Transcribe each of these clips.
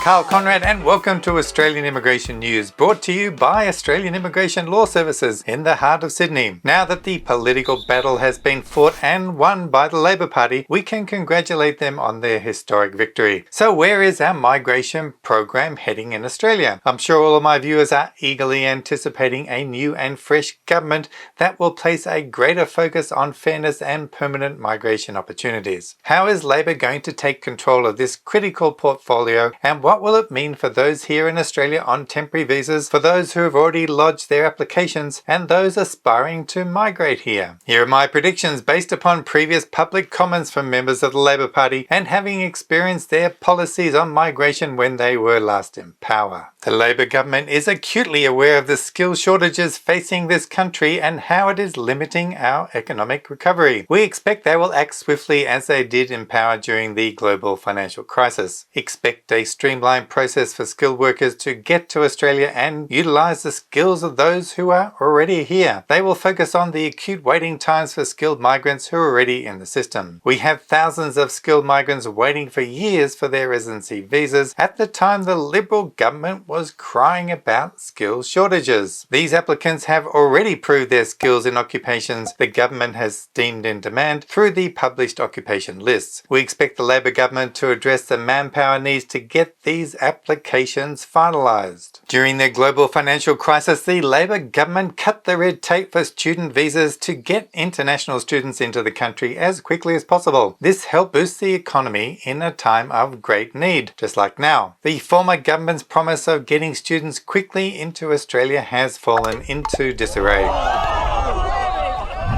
Karl Konrad and welcome to Australian Immigration News, brought to you by Australian Immigration Law Services in the heart of Sydney. Now that the political battle has been fought and won by the Labor Party, we can congratulate them on their historic victory. So where is our migration program heading in Australia? I'm sure all of my viewers are eagerly anticipating a new and fresh government that will place a greater focus on fairness and permanent migration opportunities. How is Labor going to take control of this critical portfolio, and what will it mean for those here in Australia on temporary visas, for those who have already lodged their applications, and those aspiring to migrate here? Here are my predictions based upon previous public comments from members of the Labor Party and having experienced their policies on migration when they were last in power. The Labor government is acutely aware of the skill shortages facing this country and how it is limiting our economic recovery. We expect they will act swiftly as they did in power during the global financial crisis. Expect a streamlined process for skilled workers to get to Australia and utilise the skills of those who are already here. They will focus on the acute waiting times for skilled migrants who are already in the system. We have thousands of skilled migrants waiting for years for their residency visas at the time the Liberal government was crying about skills shortages. These applicants have already proved their skills in occupations the government has deemed in demand through the published occupation lists. We expect the Labor government to address the manpower needs to get these applications finalised. During the global financial crisis, the Labor government cut the red tape for student visas to get international students into the country as quickly as possible. This helped boost the economy in a time of great need, just like now. The former government's promise of getting students quickly into Australia has fallen into disarray.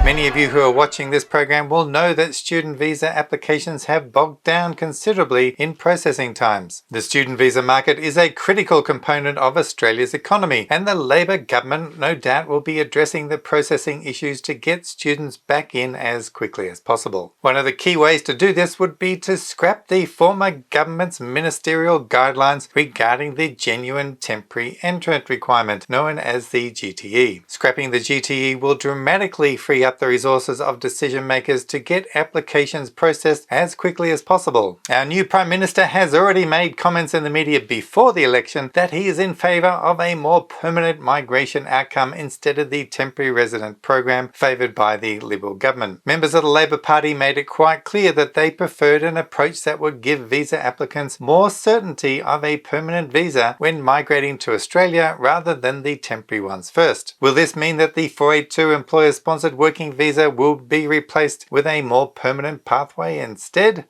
Many of you who are watching this program will know that student visa applications have bogged down considerably in processing times. The student visa market is a critical component of Australia's economy, and the Labor government no doubt will be addressing the processing issues to get students back in as quickly as possible. One of the key ways to do this would be to scrap the former government's ministerial guidelines regarding the genuine temporary entrant requirement, known as the GTE. Scrapping the GTE will dramatically free up the resources of decision makers to get applications processed as quickly as possible. Our new Prime Minister has already made comments in the media before the election that he is in favour of a more permanent migration outcome instead of the temporary resident program favoured by the Liberal government. Members of the Labor Party made it quite clear that they preferred an approach that would give visa applicants more certainty of a permanent visa when migrating to Australia rather than the temporary ones first. Will this mean that the 482 employer-sponsored working visa will be replaced with a more permanent pathway instead?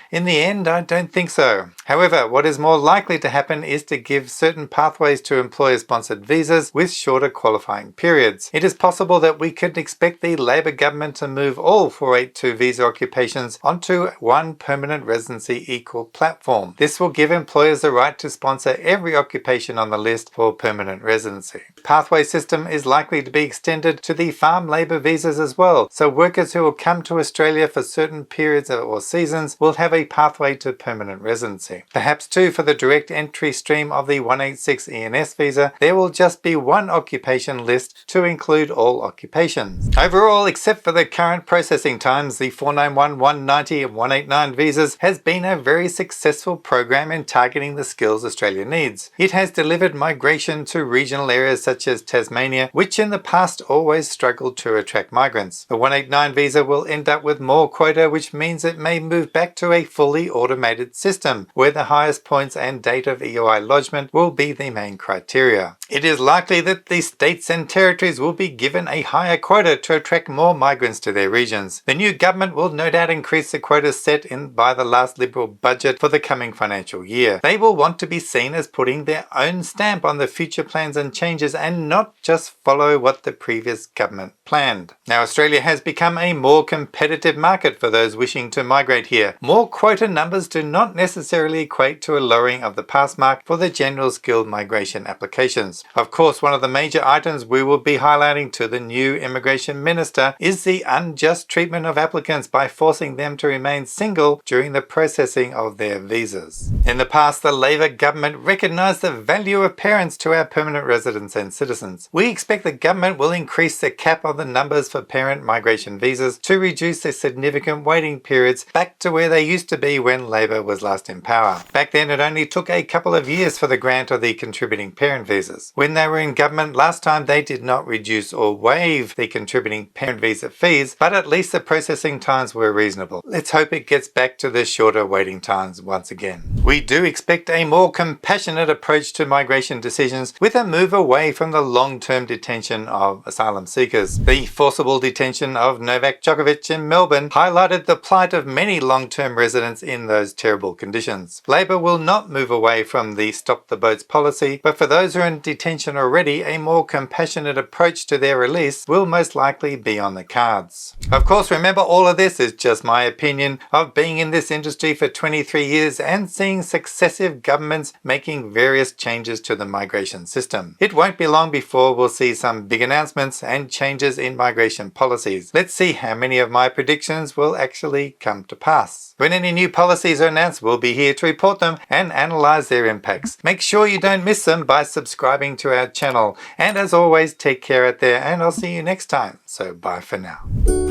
In the end, I don't think so. However, what is more likely to happen is to give certain pathways to employer-sponsored visas with shorter qualifying periods. It is possible that we could expect the Labor government to move all 482 visa occupations onto one permanent residency equal platform. This will give employers the right to sponsor every occupation on the list for permanent residency. The pathway system is likely to be extended to the farm labour visas as well, so workers who will come to Australia for certain periods or seasons will have a pathway to permanent residency. Perhaps too, for the direct entry stream of the 186 ENS visa, there will just be one occupation list to include all occupations. Overall, except for the current processing times, the 491, 190 and 189 visas has been a very successful program in targeting the skills Australia needs. It has delivered migration to regional areas such as Tasmania, which in the past always struggled to attract migrants. The 189 visa will end up with more quota, which means it may move back to a fully automated system, where the highest points and date of EOI lodgement will be the main criteria. It is likely that the states and territories will be given a higher quota to attract more migrants to their regions. The new government will no doubt increase the quotas set in by the last Liberal budget for the coming financial year. They will want to be seen as putting their own stamp on the future plans and changes and not just follow what the previous government planned. Now, Australia has become a more competitive market for those wishing to migrate here. More quota numbers do not necessarily equate to a lowering of the pass mark for the general skilled migration applications. Of course, one of the major items we will be highlighting to the new immigration minister is the unjust treatment of applicants by forcing them to remain single during the processing of their visas. In the past, the Labour government recognised the value of parents to our permanent residents and citizens. We expect the government will increase the cap on the numbers for parent migration visas to reduce the significant waiting periods back to where they used to be when Labour was last in power. Back then, it only took a couple of years for the grant of the contributing parent visas. When they were in government last time, they did not reduce or waive the contributing parent visa fees, but at least the processing times were reasonable. Let's hope it gets back to the shorter waiting times once again. We do expect a more compassionate approach to migration decisions with a move away from the long-term detention of asylum seekers. The forcible detention of Novak Djokovic in Melbourne highlighted the plight of many long-term residents in those terrible conditions. Labour will not move away from the Stop the Boats policy, but for those who are in detention already, a more compassionate approach to their release will most likely be on the cards. Of course, remember, all of this is just my opinion of being in this industry for 23 years and seeing successive governments making various changes to the migration system. It won't be long before we'll see some big announcements and changes in migration policies. Let's see how many of my predictions will actually come to pass. When any new policies are announced, we'll be here to report them and analyze their impacts. Make sure you don't miss them by subscribing to our channel. And as always, take care out there, and I'll see you next time. So bye for now.